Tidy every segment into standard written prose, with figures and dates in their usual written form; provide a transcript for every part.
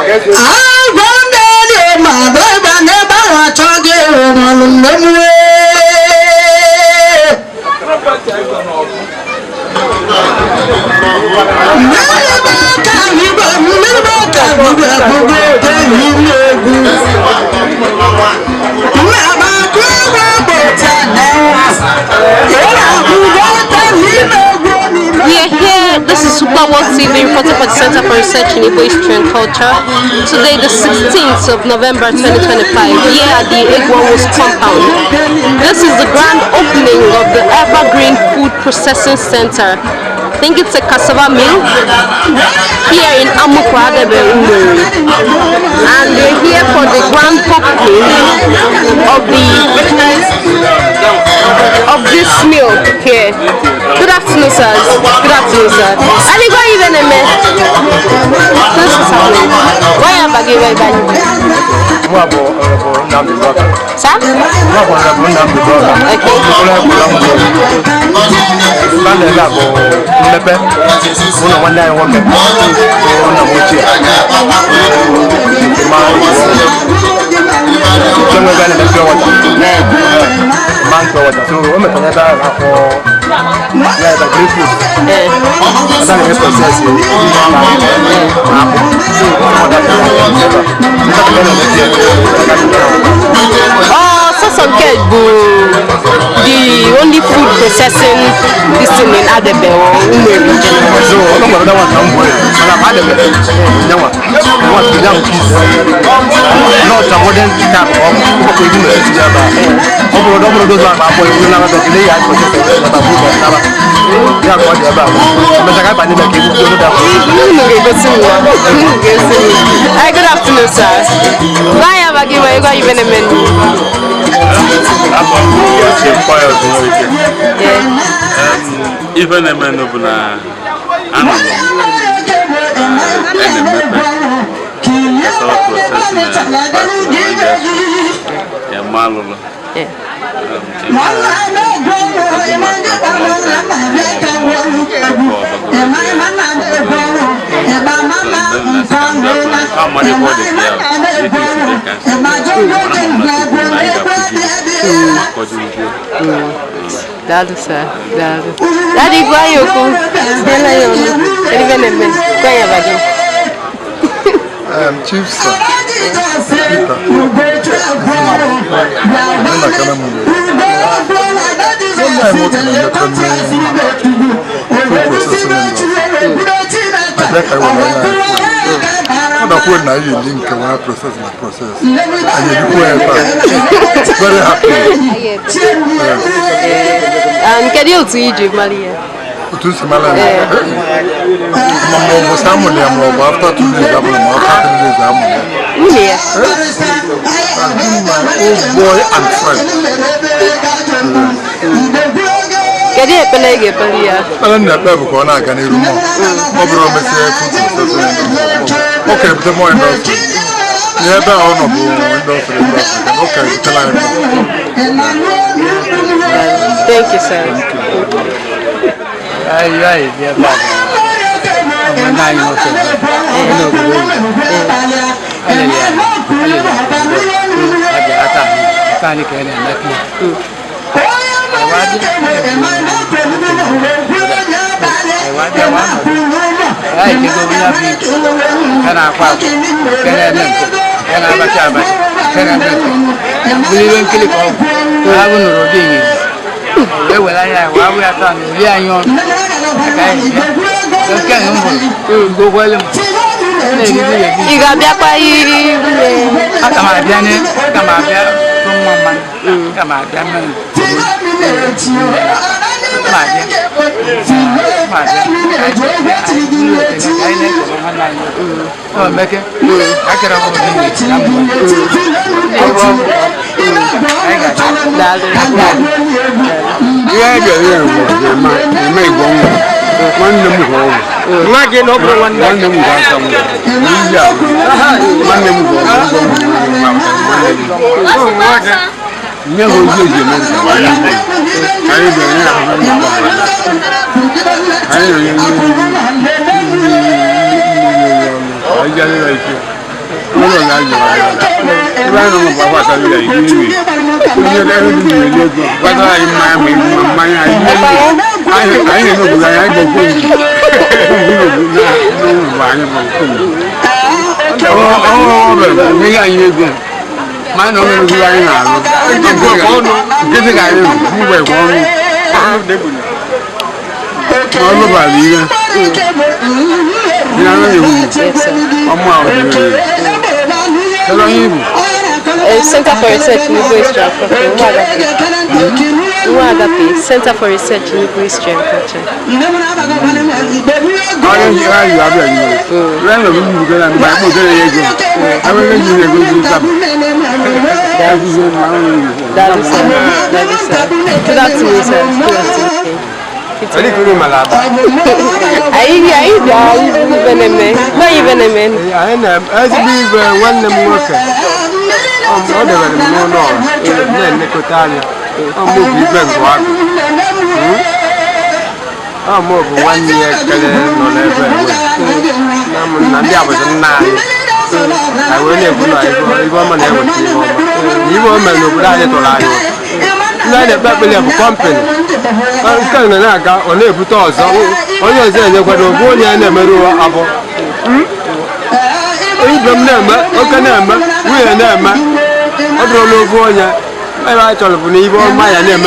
This is Super World TV reporting for the Center for Research in Igbo History and Culture. Today, the 16th of November 2025, here at the Egwawos compound. This is the grand opening of the Evergreen Food Processing Center. I think it's a cassava mill here in Amukwadabe, Umuri. And we're here for the grand opening of this mill here. Good afternoon, sir. Good afternoon, sir. And you got even a minute. This is happening. Why am I giving back? Sir? Some get the only food processing this thing in Adebe or Umeri in general. So, good afternoon, sir. Why have I given you even a menu? Even a man of an animal and a method Dado, sir. Dado. Dado igual eu com ela eu. Ele vem nem bem. Qual é a vaga? Chief sir. Peter. Não kana mu. Não é muito não na link when I process my process. And you do very happy. Cadê o Tiji, Maria? O Tiji, Maria. Mamma, Samuel, after 2 days, I'm old boy and friend. Cadê a Pelege, Maria? I don't know if I'm going to get a room. Okay, but the more industry. Yeah, but industry. Okay, thank you, sir. Center for Research in Igbo History and Culture. Center for Research in Igbo History and Culture. I told you, even my name,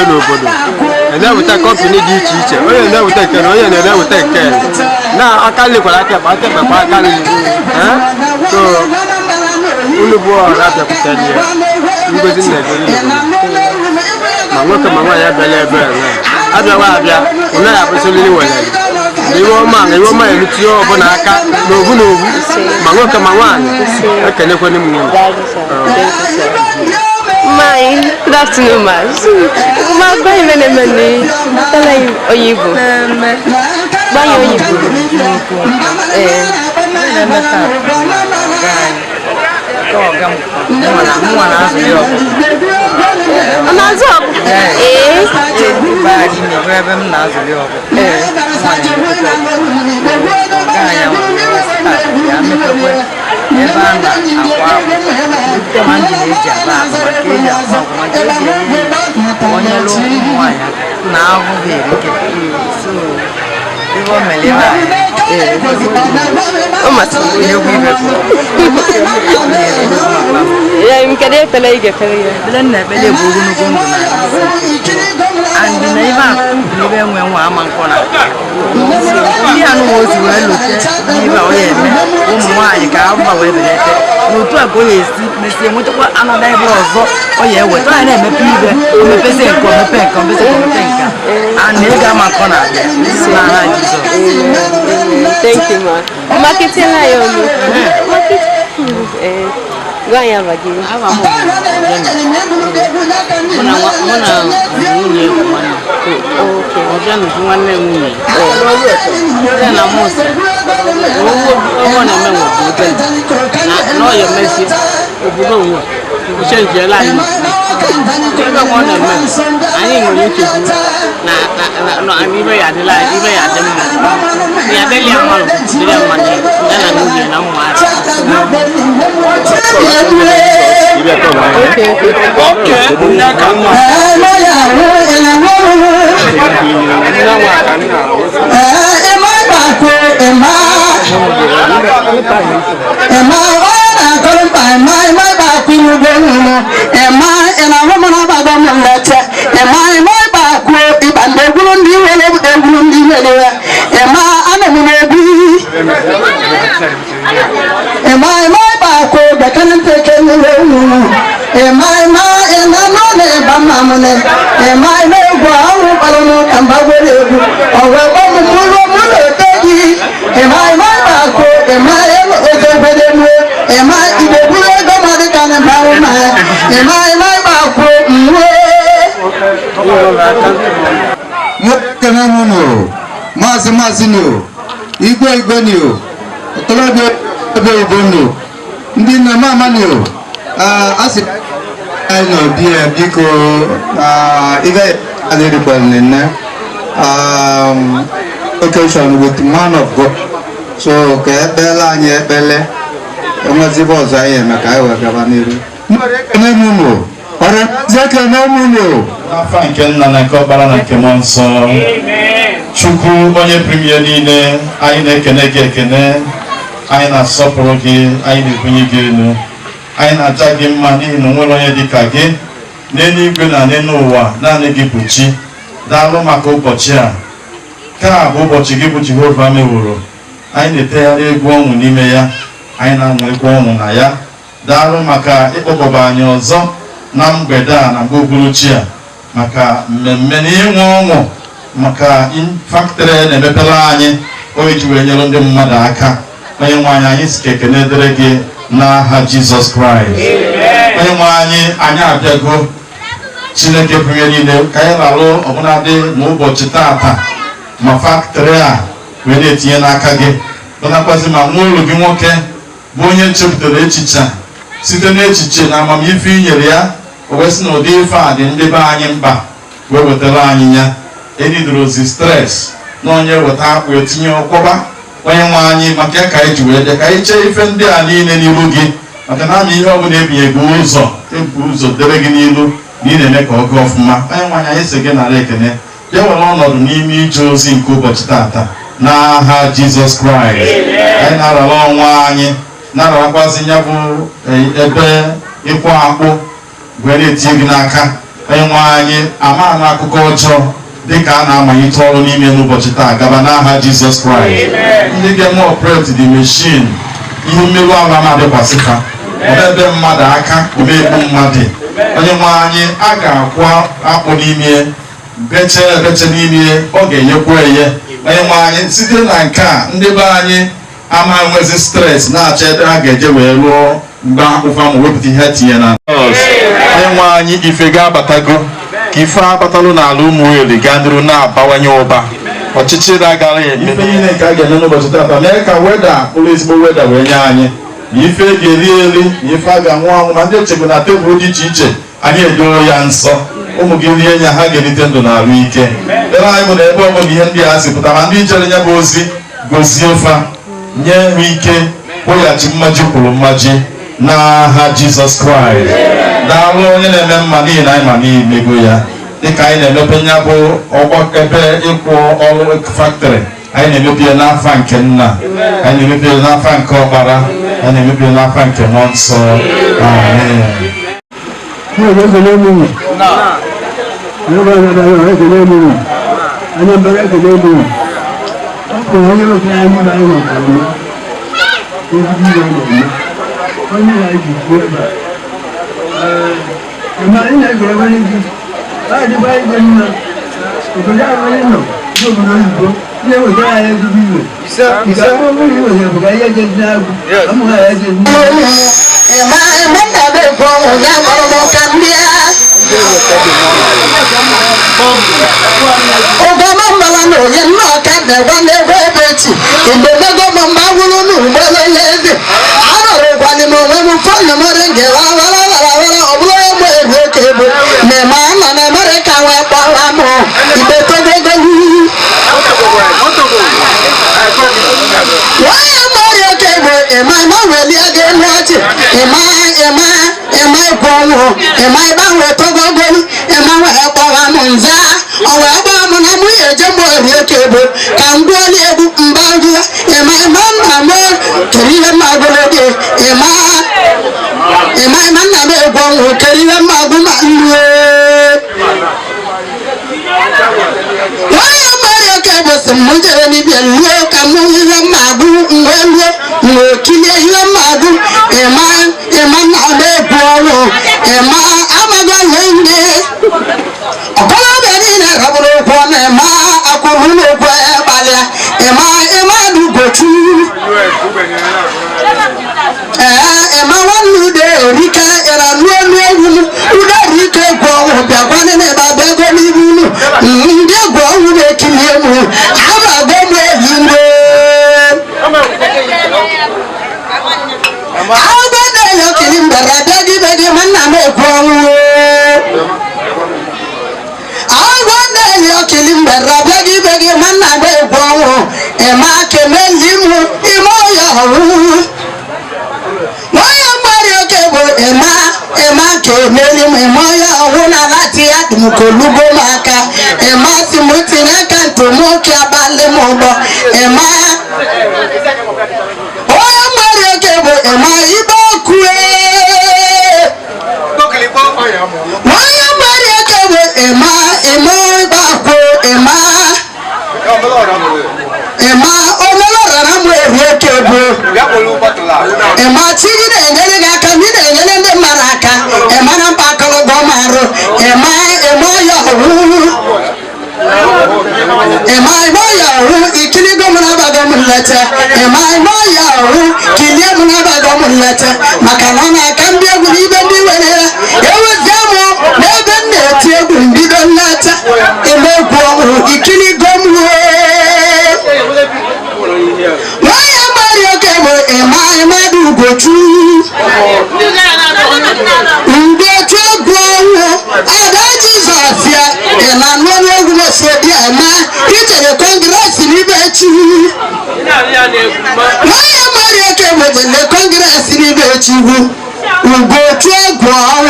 and then we take company teacher. Oh, yeah, never take care. Oh, yeah, never take care. Now I can't live like that, but I can't. So, only boy, I have to tell you. You go in there. My work, my wife, I believe. I don't have ya. I have absolutely well. You want man, you want my little bonaka. No, my work, my wife. I can't look on him. Mine, good afternoon, ma. Ma, buy many money. Tell him Oyibo. Buy Oyibo. Thank you, ma. Marketing na yomi. Go and have a give. Mazinho, Igwe, Tolobio, Bono, Ndina Mamanio, I know, dear Biko, Iga, occasion with man of God. So, Bella, Belle, enwezibe ọzọ anyị eme ka anyị wee gaba n'iru ekene mụnụ ọrịa ekene mụnụ n'afa nke nna na nke ọkpara na nke mmụọ nsọ Chukwu onye pụrụ ihe niile anyị na-ekene gị ekene anyị na-asọpụrụ gị anyị na-ebunye gị elu anyị na-aja gị mma n'ihi na onwere onye dị ka gị n'eluigwe na n'elu ụwa naanị gị bụ chi daalụ maka ụbọchị a ka bụ ụbọchị gị bụ Jehova meworo anyị na-etegharị egwu ọṅụ n'ime ya anyị na-aṅụrịkwa ọṅụ na ya daalụ maka ịkpọkọba anyị ọzọ na mgbede a na mgbe uhuruchi a maka mmemme na ịnwe ọṅụ maka faktrị na-emepela anyị onye ji wee nyere ndị mmadụ aka onye nwe anyị si ka ekene dịrị gị n'aha Jizọs Kraịst onye nwe anyị abịago Chineke pụrụ ihe niile ka anyị lalụ ọbụladị ma ụbọchị tata ma faktrị a wee na-etinye n'aka gị ọnakwazi ma nwa ụlọ gị nwoke bụ onye chepụtara echiche site n'echiche na amamife i nyere ya o wee sị na ụdị ife a dị ndị be anyị mkpa wee wetara anyị ya enidrozi stres na onye weta akpụ etinye ọkwọba onye nwe anyị maka ya ka anyị ji wee dị ka anyị chee ife ndị a niile n'iru gị maka na ama ihe ọbụla ebinyego ụzọ ebu ụzọ debe gị n'ilu na ị na-eme ka ọ gaa ọfụma onye nwe anyị anyị si gị nara ekene bịa were ọnọdụ n'ime ije ozi nke ụbọchị tata n'aha Jizọs Kraịst anyị na-arara ọnwa anyị na-ararakwazi ya bụ ebe ịkwọ akpụ wee na-etinye gị n'aka onye nwe anyị ama na akụkọ ọjọọ dịka a na-amalite ọrụ n'ime n'ụbọchị taa gaba n'aha Jizọs Kraịst ndị ga-eme operate the machine ihe mmerụ ahụ na-adịkwasị ha ebe mmadụ aka omegbu mmadụ onye nwe anyị a ga-akwọ akpụ n'ime beche ebeche n'ime ọ ga-enyekwa eye onye nwe anyị site na nke a ndị be anyị ama nwezi stres na-achọ ebe ha ga-eje wee rụọ mgbe akpụfa ma wepụta ihe tinye na onye nwe anyị ife ga-abatago ka ife abatalụ n'ala Ụmụeri gaa n'iru na-abawanye ụba ọchịchịrị agara eme ife niile nke a ga-eme n'ụbọchị tata mee ka weda bụrụ ezigbo weda wee nye anyị na ife ga-eri eri na ife a ga-anwụ anwụ ma ndị echego na tebụl dị iche iche anyị edoo ya nsọ ụmụ gị rie nya ha ga-erite ndụ na arụ ike ebe anyị bụ na ebe ọbụla ihe ndị a si pụta ma ndị chere ya bụ ozi gozie ofe nye ha ike kwụghachi mmaji kwuru mmaji n'aha Jizọs Kraịst daalụ onye na-eme mma n'ihi na anyị ma n'imego ya dịka anyị na-emepe ya bụ ọgbakọ ebe ịkwụ ọrụ faktrị anyị na-emepe ya n'afa nke nna anyị na-emepe ya n'afa nke ọkpara anyị na-emepe ya n'afa nke mmụọ nsọ amen. Emma Kemeli, Moya, Wuna Latia, Mukolugo Maka, Emma Timutina Kantomokia Balemobo, Emma Oya Maria Gebo, Emma Ibokwe. Oya Maria Gebo, Emma Ibako, Emma Omolora Kebo, Emma Chidi, and then I come in and then Maraka, Emma Bakalo Gomaro, Emma letter, am I my yaw? Kiliam Nabagam letter, Macanana can be able to even do it. It was Gamo, never met you, did a letter, a local, Ikiligom. Why am I your cable? Am I my do go through? And I'm not going to say, it's a congress in Ibechi. Why am I with the congress in Ibechi? We go to a guau.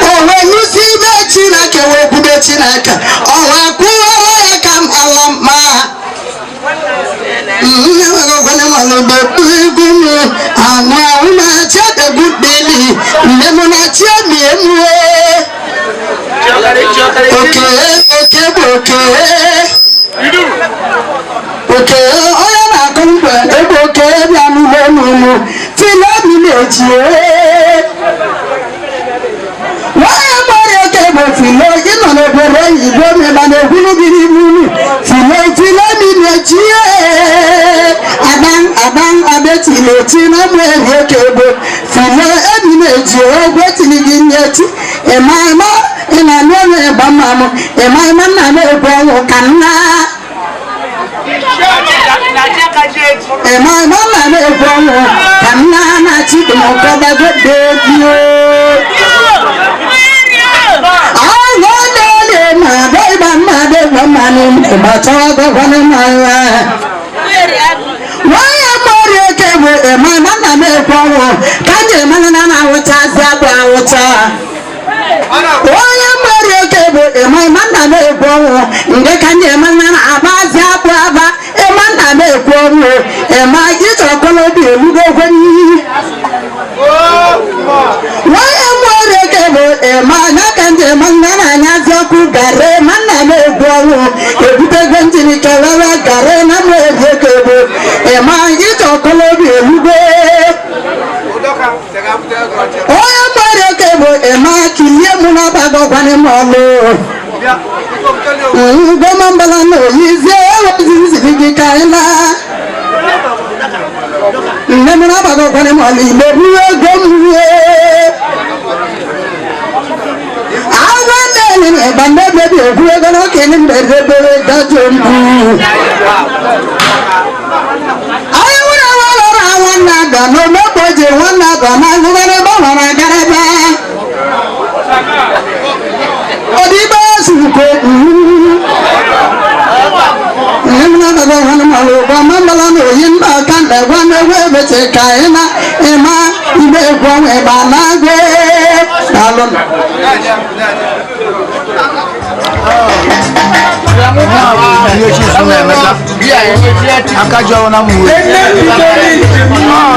Oh, when you see Bechinaka, we put Bechinaka. Oh, I come along. I'm not a good baby. Never not Okay, I come back. Okay, why am I okay? But Philo, you know, you don't have a good believe. Philo, I bet you know, Tina, where cable. Philo, waiting in yet. And my mom, and I know about Mamma, and my man, I know about Canna. And my mom, I know about Canna, chicken, or good baby. I know my baby, but all the one in my life. Why am I okay with my man? I may follow. Can you man and I will tell you? Why am I okay with my man? I may follow. They can you man and I was up, a man I may follow. Am I get a color be a good one? Why am I okay with a man? I can do man and I have to get a man I may follow. If you take to the Kalala Garena, am I get a color be a good way? Oh, am I okay with a man? Kiliamuna Bago Panamalo. Gomambalano is the Kaila. Never Bago Panamali, but we are going. I went in a band, baby, we are going to kill him, no nobody one not gonna I got a bag. Oh, the boss who put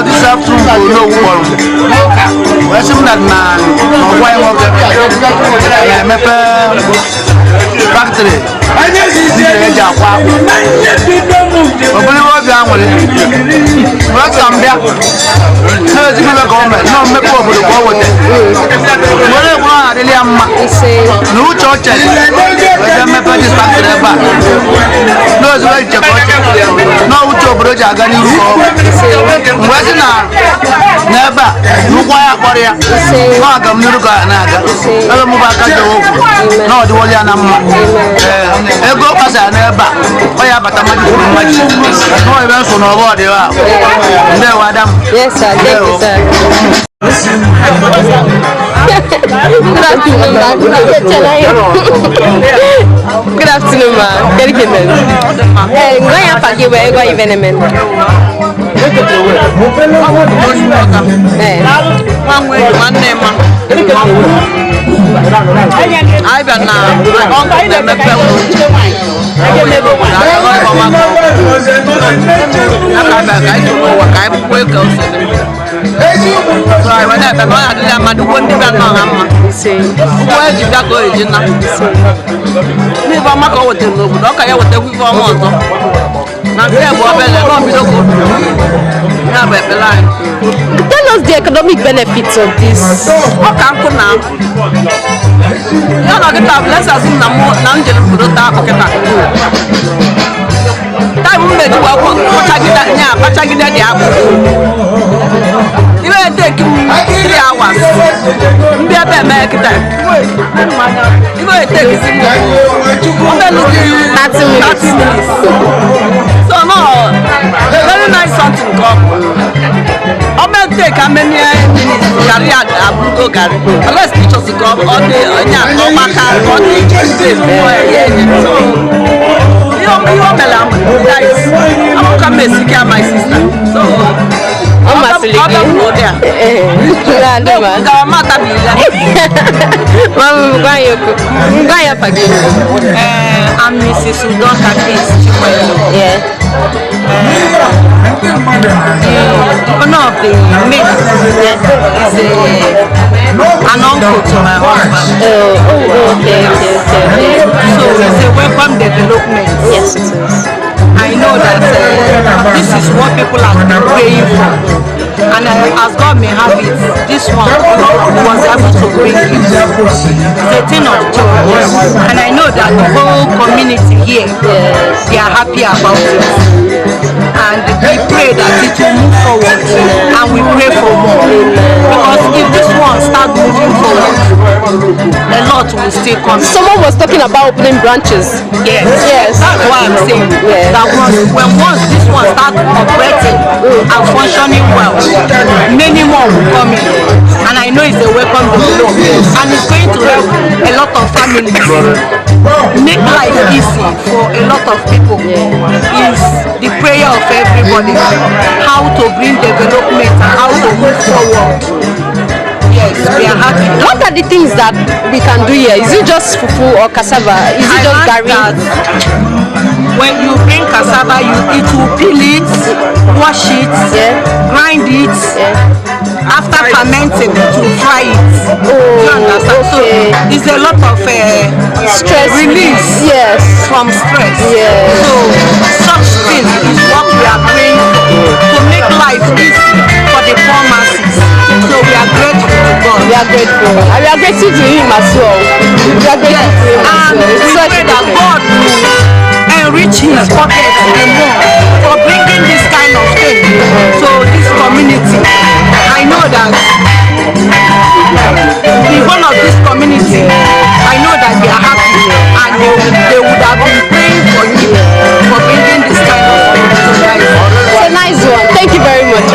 this afternoon, no one. Where's that man? Why factory? Yes, sir. Thank you, sir. Good afternoon, afternoon, ma. Good evening. Going up again, we're going evening. One way, one name. I don't know. Tell us the economic benefits of this. You will take 3 hours. You will take 30 minutes. So no, very nice something come. I'm going to take how many minutes to carry out a Brugo Gary. Let's teach us to come all day, all day, I'm come and seek my sister. So I'm Mrs. Udoka Peace. Yeah. One of the mates is an uncle to my husband. Okay. So it's a welcome development. Yes, it is. I know that this is what people have been praying for. And as God may have it, this one was able to bring it. It's a thing of joy. And I know that the whole community here, they are happy about it. And we pray that it will move forward. And we pray for more. Because if this one starts moving forward, a lot will still come. Someone was talking about opening branches. Yes. That's what I'm saying. Yeah. That once this one starts operating and functioning well, many more will come in. And I know it's a welcome development. And it's going to help a lot of families. Make life easy for a lot of people. Is the prayer of everybody. How to bring development and how to move forward. Yes, we are happy. What are the things that we can do here? Is it just fufu or cassava? Is it just gari? When you bring cassava, it will peel it, wash it, grind it. After fermenting, to fry it. You understand? So it's a lot of stress release. Yes. From stress. Yes. So such thing is what we are doing to make life easy for the poor masses. So we are grateful to God. We are grateful. And we are grateful to him as well. We are grateful to him as well. And we pray that God will enrich his pockets and more for bringing this kind of thing to this community. I know that the whole of this community, I know that they are happy and they would have been praying for you for bringing this kind of thing to life. It's a nice one. Thank you very much.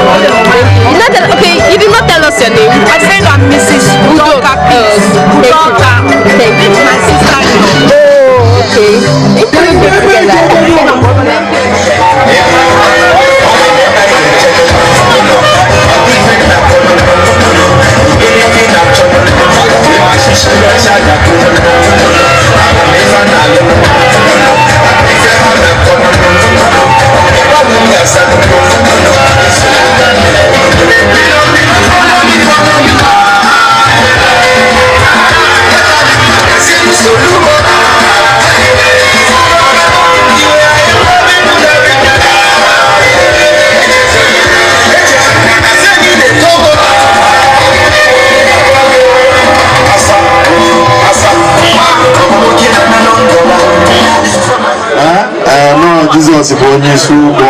You did not tell us your name. I said I'm Mrs. Udoka Peace. Udoka. Thank you. My sister-in-law. Oh, okay. Thank Jesus bụ onye isi ụgbọ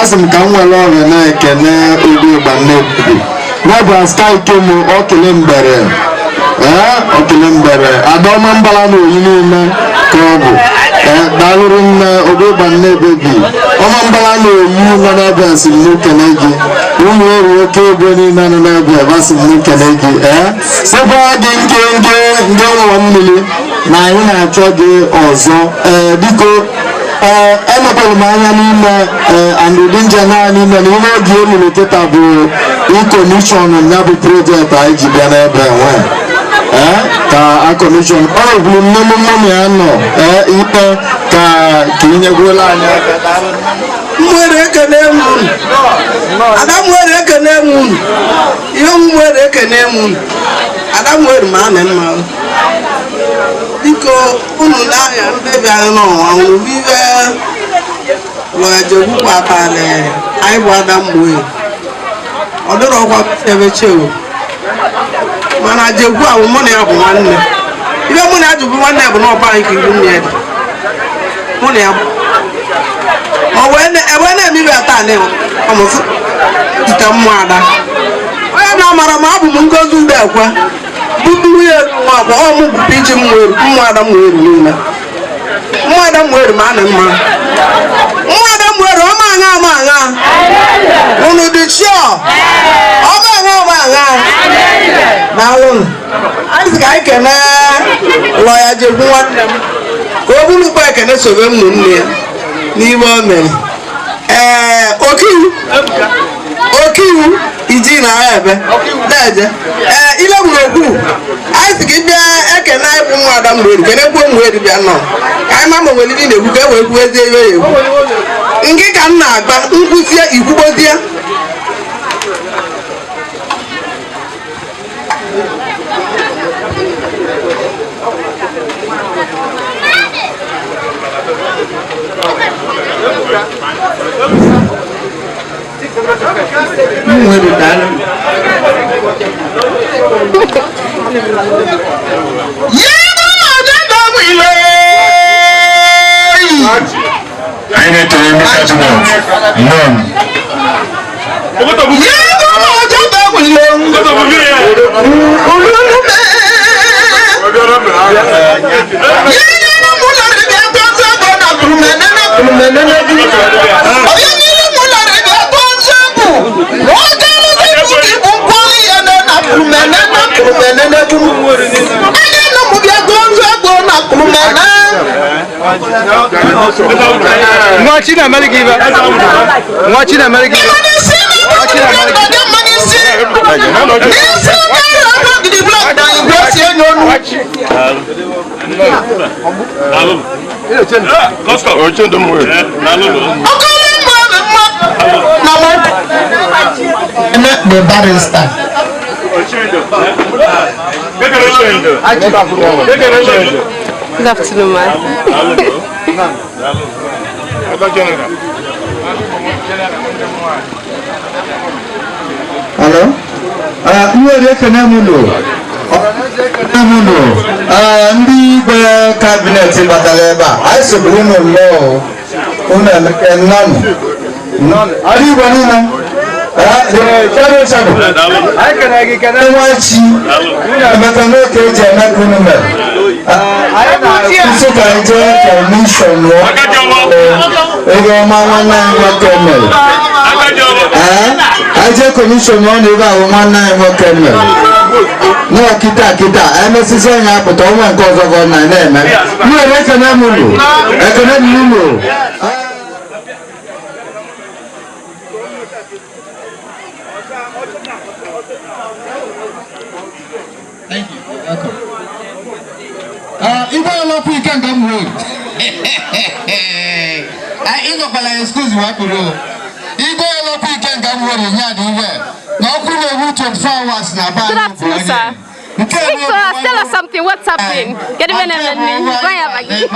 asị m ka m nwere ọrịa na-ekene obi Igbannebi n'ọbụ aska ikem okele mbere Adaọma Mbala na oyi niile ka ọ bụ daalụrụ nne obi Igbannebi bi ọma Mbala na oyi nọ n'ebe asị m n'ukene gị ụmụ eru oke ebe niile nọ n'ebe asị m n'ukene gị sịkwa gị nke nwa mmiri na anyị na-achọ gị ọzọ biko emekwara m anya n'ime andụdị nje naanị ime na ihe oge olulu kịta bụ ịkọmishọn ya bụ projekti anyị ji bịa n'ebe nwe ka akọmishọn ọ gwuru nne m ya nọ ikpe ka inyegwuola anyị aka mwere ekene m ada mwere ekene m ihe m mwere ekene m ada mwere ma ana mma biko unu n'ahịa mbebi anyị n'ọnwa unu vive lọjegwukwa abalị anyị bụ ada mgbe ọ dịrọ ọkwa ebe chewo mana jegwu ahụ mụ na ya bụ nwanne ibe mụ na ya jụbụ nwanne ya bụ na ọba anyị ka ibu nne ya dị mụ na ya bụ ebe na-emibe taa na ọmụfụ ite mmụọ ada onye na-amara ma abụ m ngozi ude ekwe bụ nwunye nwa akwa ọmụ bụ iji mmụọ ada mmụọ niile mmụọ ada mmụọ ma a na mma mmụọ ada mmụọ ọma aṅa ama aṅa unu dị chio ọma aṅa ọma aṅa na alụnụ anyị sị ka anyị kene lọ ya jegwu nwanne m ka o buru ụkpa ekene sobe ụmụnne ya n'ime o mere okiwu iji na ebe deje ile gburu okwu anyị si gị bịa ekene anyị bụ nwa ada mgbe kene kwuo mgbe bịa nọ ka anyị ma nwere ibe na-ekwu ka e wee kwuo ezi ebe ya ekwu nke ka m na-agba nkwụsie ikwugbozie mwere dala I need to make judgment. None. Watching America. Watching America. The barrister. Good afternoon, man. Hello? Nwere ekene mụnụ. Ndị igwe kabinet batara ebe a, anyị sogburu unu nnọọ unu emeke nnọnụ. Adị igwe niile. Nwachi emeka n'oke eji emeka unu mere. Isi ka anyị jee kọmishọn ego ọma nwanne anyị nwoke mere. Anyị jee kọmishọn ọ na ebe ahụ nwanne anyị nwoke mere. Nwa kịta emesisi anyị apụta ọnwa nke ọzọ gọ na-eme. Nwere ekene m unu. Ekene m unu. Thank you. Welcome. Ibo Olopu Ikangam Road. I ain't gonna excuse you, Apuro. Ibo Olopu Ikangam Road in Yadiwe. Now, could we 24 hours now? Good afternoon, sir. Speak to us, tell us something. What's happening? Get him in and me. Go ahead, yes,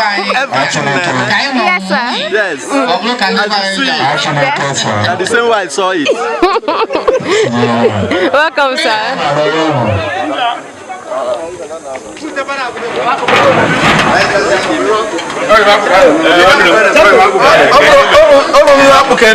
sir. Yes. Yes. And the same way I saw it. Welcome, sir. Okay.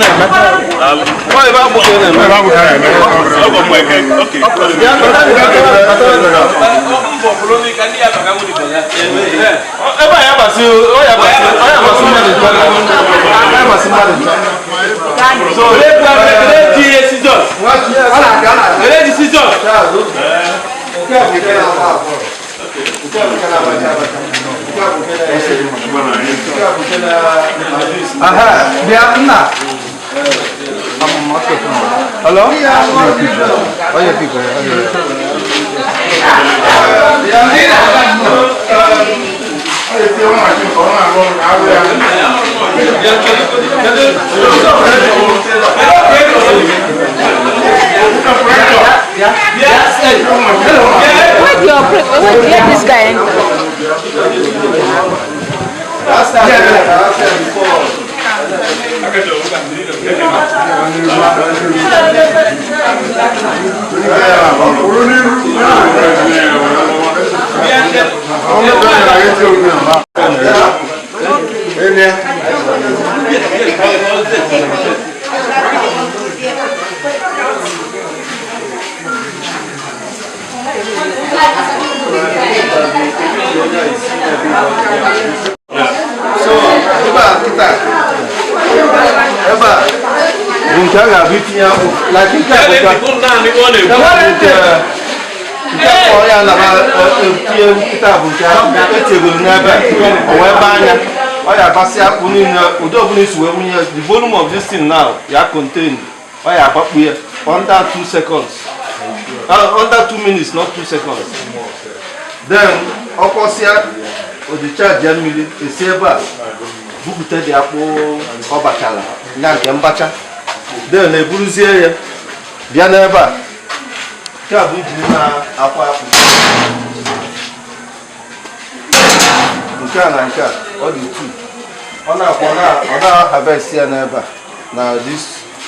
Aha, dia nna. Hello? Oh, yeah, people. Where's this guy? Bunka ga bitia la kika ya na ba tie kita bunka etegoro na ba o we ba anya o ya basi akpu ni na odo bu ni suwe mu ya the volume of this thing now ya contain o ya papu ya under 2 seconds under 2 minutes not 2 seconds then okosia o di charge mmiri esieba bukute di akpu obachala nga nke mbacha then eburuzie ya bịa n'ebe a ka bụ iji na akwa akpụ nke a na nke a ọ dị tu ọ na-akpọ ọ na-harvest ya n'ebe a na this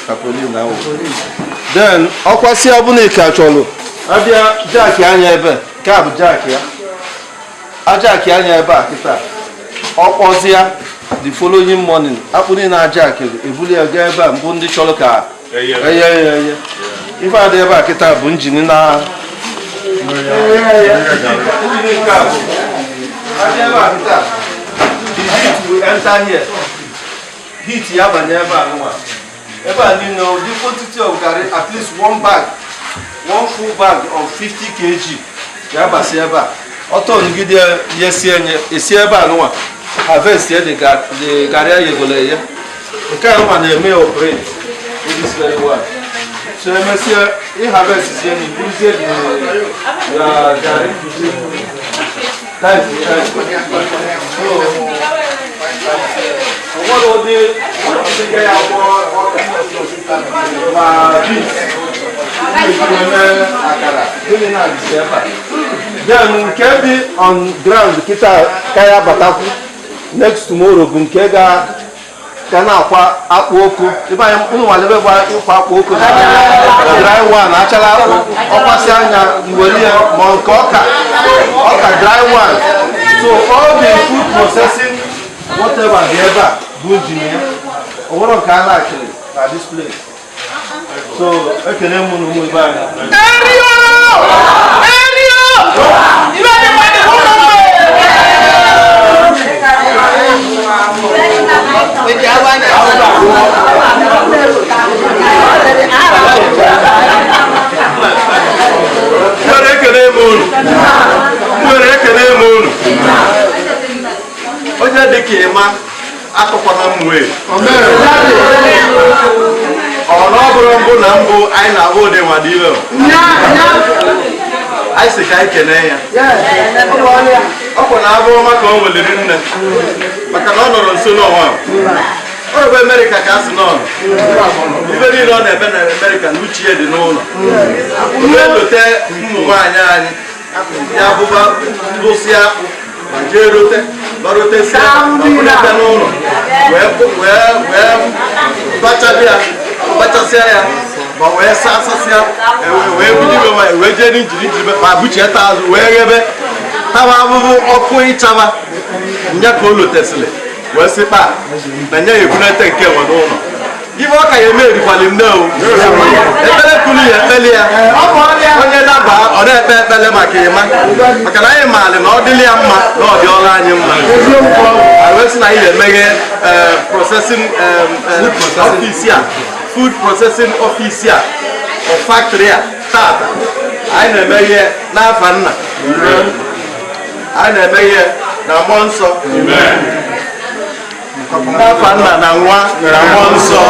tapolin na then ọkwasị ọbụla ike achọrọ abịa jaaki anya ebe nke a bụ jaaki ya ajaaki anya ebe a kịta ọ kpọzie the following morning akpụni na jaaki ebuli ya gaa ebe a mbụ ndị chọrọ ka eye ife adị ebe a kịta bụ njin na the heat will enter here. Heat ya banye ebe a nwa. Ebe a niile the quantity of garri at least one full bag of 50 kg ya basi ebe a. Ọtọ ngide yesi enye esi ebe a nwa. Harvest the garri ayegole ya. Nke a nwa na-eme operate this very well. So monsieur, il harvest ici une bougie de garri. Then can be on ground kita kaya bataku next tomorrow bunkega kana kwa akpoko iba unu walebe kwa akpoko dry one achala okwasi anya ngoli ma nke ọka dry one. So all the food processing whatever the ever bụ engineer oworo nke a actually at this place. So ekene mu no mu iba onye dị ka ịma akụkwana mmụọ ọ n'ọbụrụ mbụ na mbụ anyị na-abụ ụdị nwa dị iwe anyị si ka anyị kene ya ọ bụ na abụọ maka o weliri nne maka na ọ nọrọ nso n'ọnwa ọ bụ Amerịka ka a sị n'ọnụ ibe niile ọ na-eme na Amerịka na uche ya dị n'ụlọ wee lote ụmụ nwaanyị anyị ya bụba lụsị akpụ ma jee barotesịa ọbụlete n'ụlọ wee bachasịa ya ma wee sasasịa wee bujibe wee jee n'injiri ma buchieta azụ wee ghebe taba abụbụ ọkụ ịchaba nya ka o lotesịrị wee sịkpa na nya ya ebunete nke nwe n'ụlọ ibe ọ ka ya eme erikwali nne o ekpere kulu ya ekpeli ya onye daba ọ na-ekpe ekpele maka ịma maka na anyị maara na ọ dịrị ya mma na ọ dị ọrụ anyị mma wee sị na anyị emeghe food processing office a ọ factory a tata anyị na-emeghe n'afa nna anyị na-emeghe na mmụọ nsọ n'afa Nna na Nwa na Mmụọ Nsọ.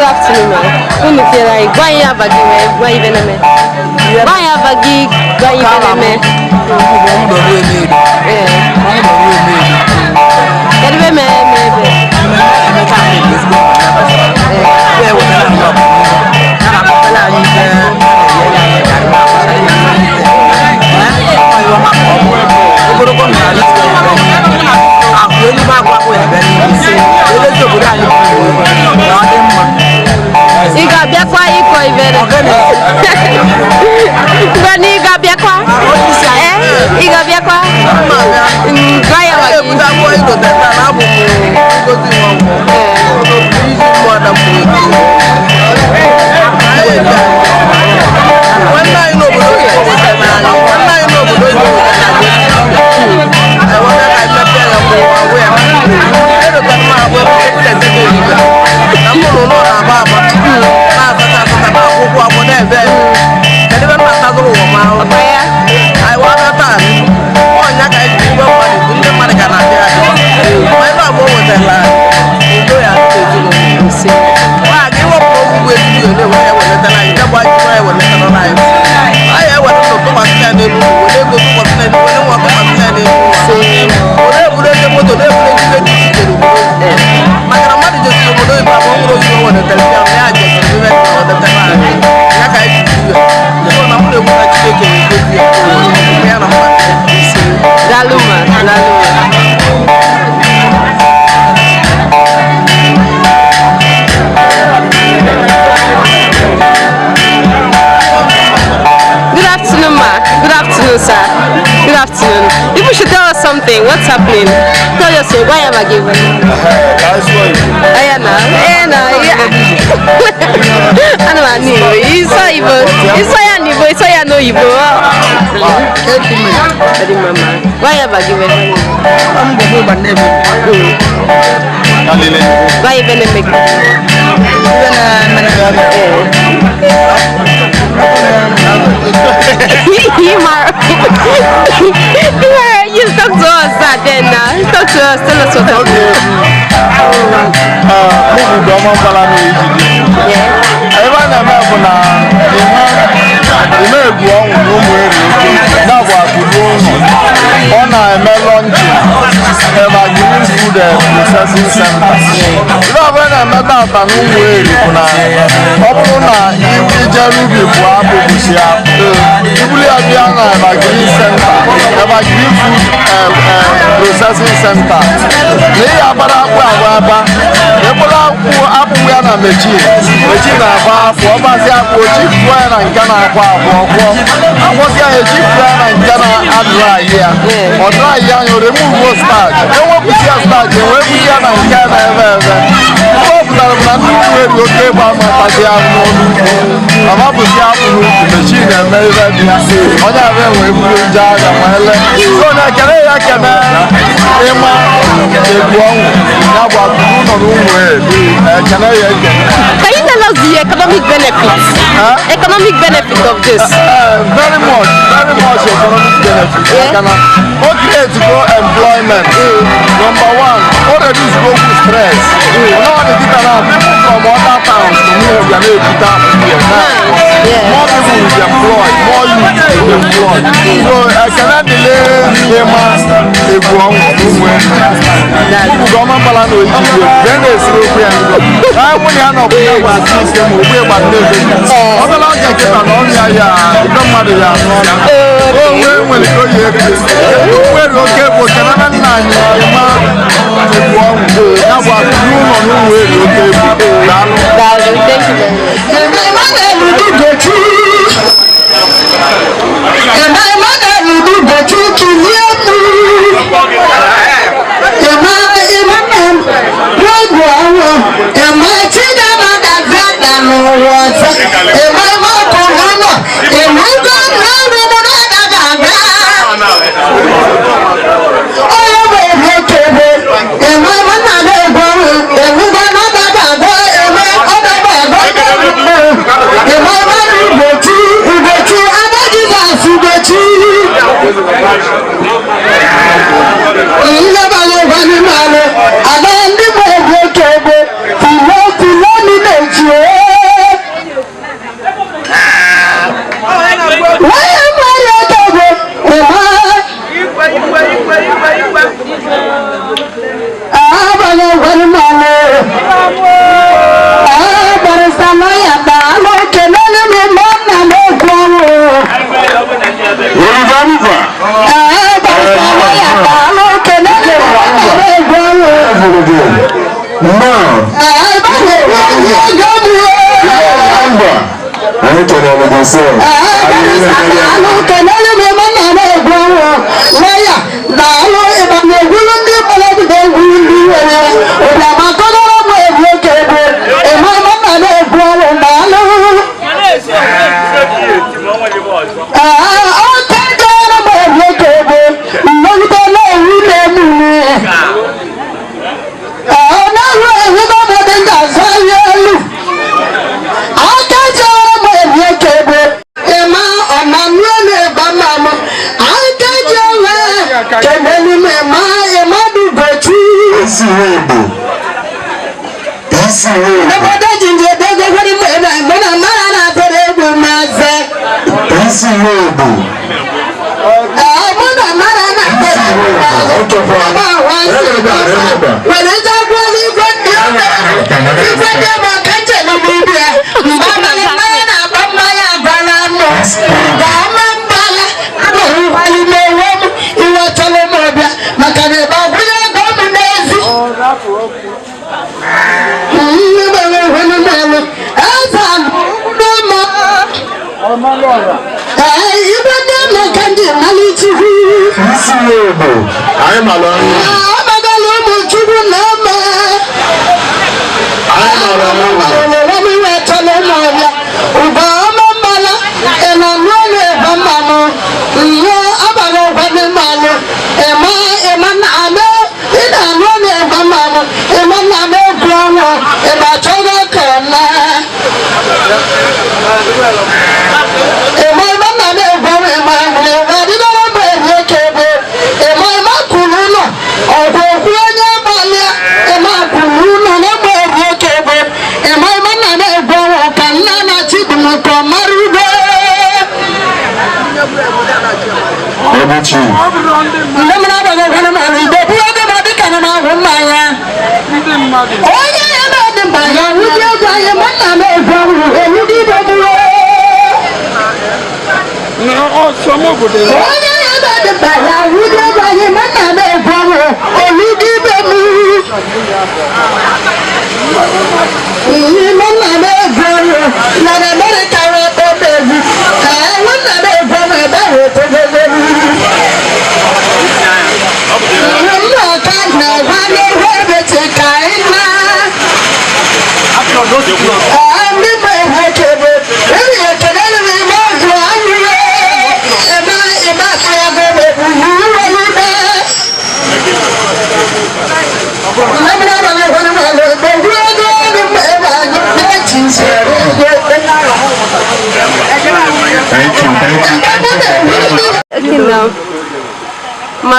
afternoon, man. Unu feel like why you have a game? Why even a man? Why have a gig? Why even a man? Something. What's happening? Tell us why am I giving? That's why. I know. I know. I knew. It's so evil. It's so evil. It's so evil. Why am I giving? I'm going to name. Why even a make? You talk to us that then talk to us, tell us what happened. Processing center. They are about machine about for Basia for chief fire and Ghana I was a chief fire and Ghana dry here. Or dry young, you remove most starch. They won't be just starch, you will be Ghana and Ghana. Okay, but my I'm up with the machine and very ready. On that way, we will judge my leg. So I can you tell us the economic benefits? Economic benefit of this? Very much economic benefit. Okay, to go employment. Number one, all of this go with stress. Now the people from other towns to move their name to town here. More people will be employed, more youth will be employed. So I cannot delay the master. Government balance will give you. Then they say, I want to know what system will be about living. Other than that, you don't matter. Oh, when you go here, you will okay for Canada. I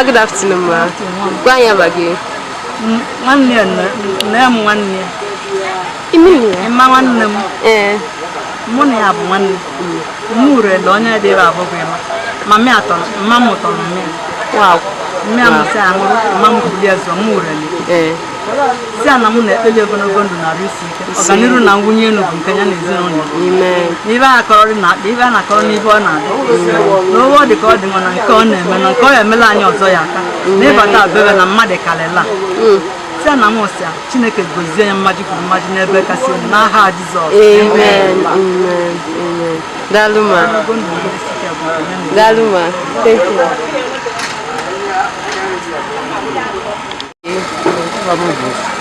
Good afternoon, ma. Gwanya bagi. One year, name 1 year. Imini, ma one name. Money have one. Mure, Donia de Abogama. Mamma, Mamoton, wow. Mamma, Mamma, yes, or Mure. Sana mune eje kono gondo na risi oganiru na nwunye no nkanya na ezinụlọ amen ibe akọrọ na ibe na akọrọ n'ibe ọ na-adọ no wo dị ka ọ dị na nke ọ na-eme na nke ọ emela anyị ọzọ ya aka na ịbata abebe na mmadụ kalela sana m sia Chineke gozie ya mmaji kwuru mmaji n'ebe kasị n'aha Jizọs amen amen amen daluma thank you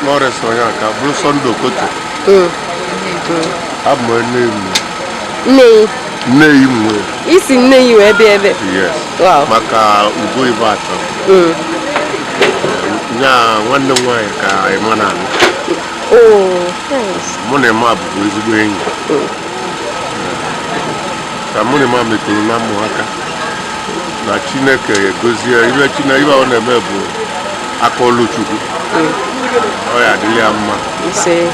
More Soyaka, Blue Sondo Koto. I'm my name. Name. It's in name, baby. Yes. Wow. Maka Ugo Ibato. Now, one of my Manan. Oh, thanks. Money map is going. Money mammy to Namuaka. Na Chineke, Gozia, you let you know on the mebo. I call you. Oh yeah, the Yamma. You say.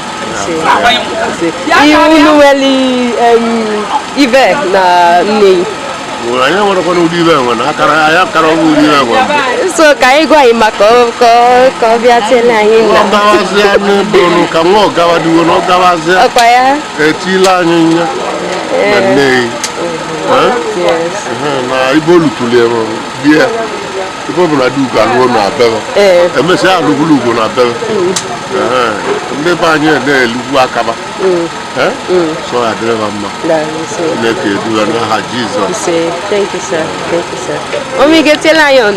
You know really Ive na ni. Well, I know what I'm going to do when I can't do. So can you go in Mako via telling him? No, come on, Gavadu, no Gavazia. Acquire a Tila. Yes. I bolu to live. Yeah. People na do can run na bel. E me say adu bulu go na bel. Never knew they look up. So I deliver my make you do another Jesus. Thank you, sir. Thank you, sir. When we get your lion,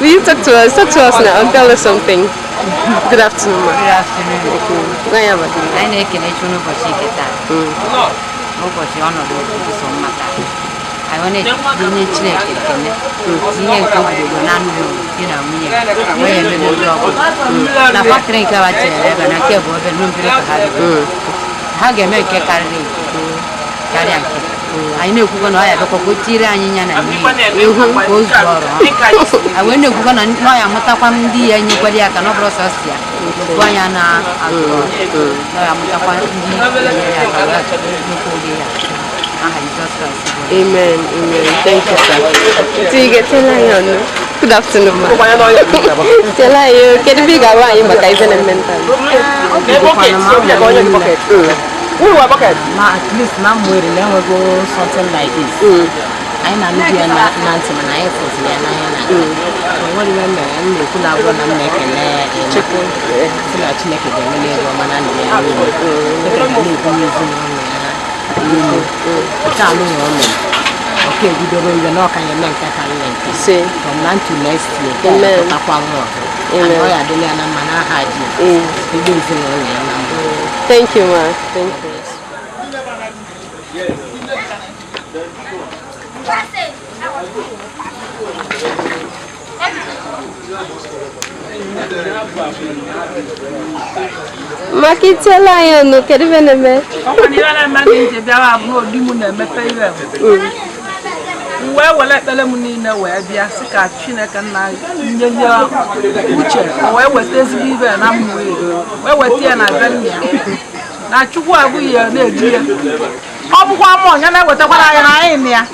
will you talk to us now and tell us something? Good afternoon, ma. Good afternoon. Why am I? I need to let you know what she gets at. No, but she honored you so much. I want it to be a chick. You know, you know, me. Where you do job. Now, what drink I want to have and I care about the room to have. How can I make a carry? I know who gonna have a cocotti and you goes I went to go and know I'm not a and you cannot process here. Guayana, I'm Amen, amen. Thank you, sir. Do you get to lion? Good afternoon, ma. Tell you, get a big away, but I even mental. At least now we're never go something like this. I'm not doing that mountain and I was there. What do you remember? You could have one and make a chicken. So much make it a million woman and okay, we don't know you're not going to make that say from now to next year. Amen. Thank you, ma. Thank you. Makitela yono kedivene me. Omanira na nje bia abno odimu na mepe iwe. We wele pele mu ni na we bia sika Chineke na nyelia uche. We wetezi iwe na mwe. We wetie na benya. Na chukwu abu ye na edie. Obukwa mo nya na wetakwa na anyị ya.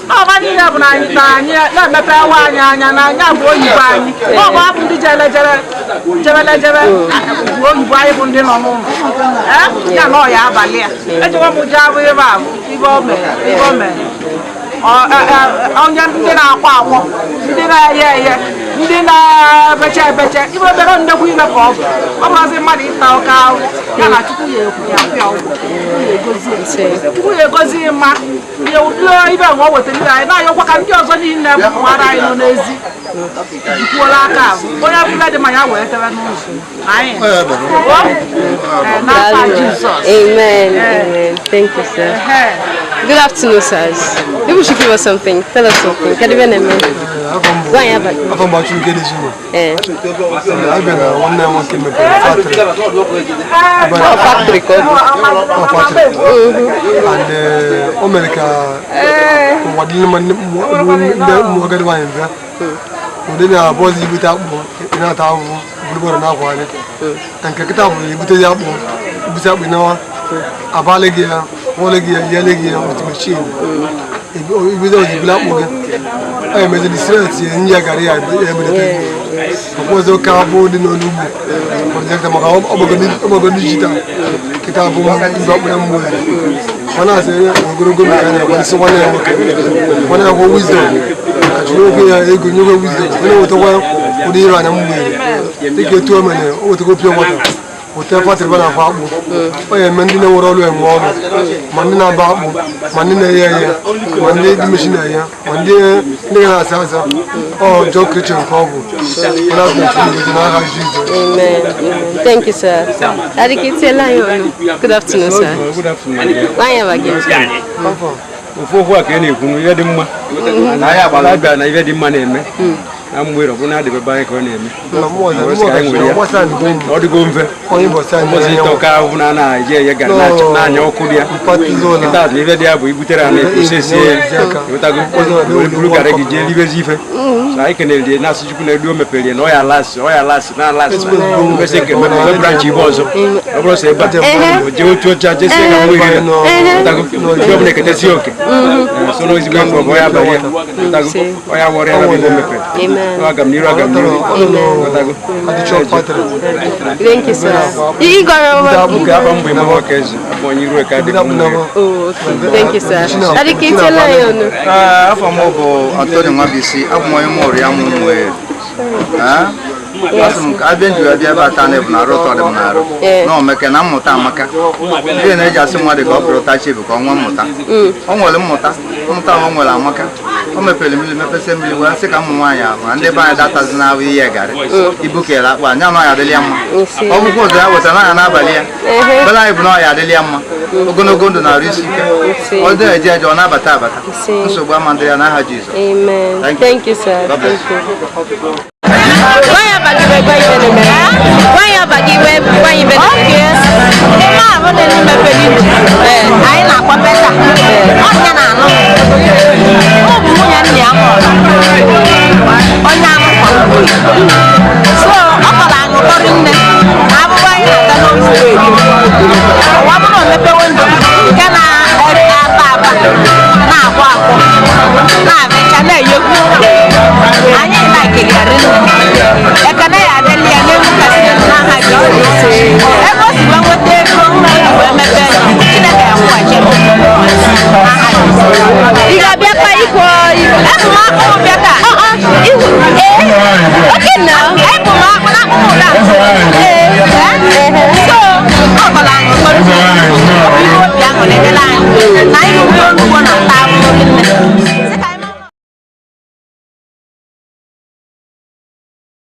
Ọba ni ya bụ na anyị na mepe wa anya na anya bụ oyibo anyị. Ọba bụ ndị jere oyibo anyị bụ ndị nọ n'ụlọ. Ya na ọya abalị a. Ejekwa m jabụ ebe a ibe ome. Onye ndị na-akwa akwọ, ndị na-eye ndị na-ebecha ebecha, ibe obere ndekwa ibe ka ọ bụ. Ọ bụrụzi mmadụ ịta ọka ahụ, ya na Chukwu ya ekwu ya pịa ọgwụ. Chukwu ya egozi mma, ya ụdị ibe nwa o wetara ibe anyị na-ayọkwa ka ndị ọzọ niile gbara anyị nọ n'ezi. Jikwuola aka ahụ. Onye ọbụla dị ma ya wee tebe n'ụzọ. Anyị. N'afa Jizọs. Amen. Amen. Thank you, sir. Good afternoon, sirs. Maybe you should give us something. Tell us something. Can you be a man? Why have I? I'm about to get this one. I've been one day working with factory. And America, what did you want? Then I was with that in our town, Blue now. And Kakata, you put it up with no Abalagia, Wolagia, Yelagia with machine. Without the black woman, I am a distress in Yagaria. I was a cardboard in Olubu. Project Digital. Kitabu, when I say, I'm going to go one hour wisdom. You wisdom. When I was a while, would you run a movie? Take your 2 minutes or to go pure water. Whatever the one of Babu, I am mending over all and more. Mandina Babu, Mandina, Monday missionary, Monday, Nina Sasa, or Joe Christian Kobu. Amen. Thank you, sir. Good afternoon, sir. Good afternoon. Why am I again? Before work, any who had him, and I have a life and I had him money. I'm with a one the bike on him. What's that? Or the Gumve? Was it Toka? Yeah, got no Kudia. That never there. We put it on a process here. Look at a jelly vezife. I can not do a pillion. Oya last, not last. Branchy was. I was a better Joe Churches. So no, it's going for Oya whatever. Thank you, sir. Thank you, sir. Asum ka abịa njiwa bịa ebe ata na-ebu na rụtọ dị m na-arụ na omeke na mmụta amaka ihe na-eji asị nwa dị ka ọ bụrụ tachi bụ ka ọ nwee mmụta o nwere mmụta o nwere amaka o mepere mmiri mepesị mmiri wee sị ka ụmụ nwaanyị ahụ na ndị be anyị datazi n'ahụ ihe garị ibu kere akpa anya na ọya adịlị ya mma ọ bụkwa ụzọ ya wetara n'anya n'abalị ya bela anyị bụ na ọya adịlị ya mma ogologo ndụ na-arụ isi ike ọ dị eje eje ọ na-abata abata nsogbu ama ndị ya n'aha Jizọs. Amen. Thank you, sir. Thank you.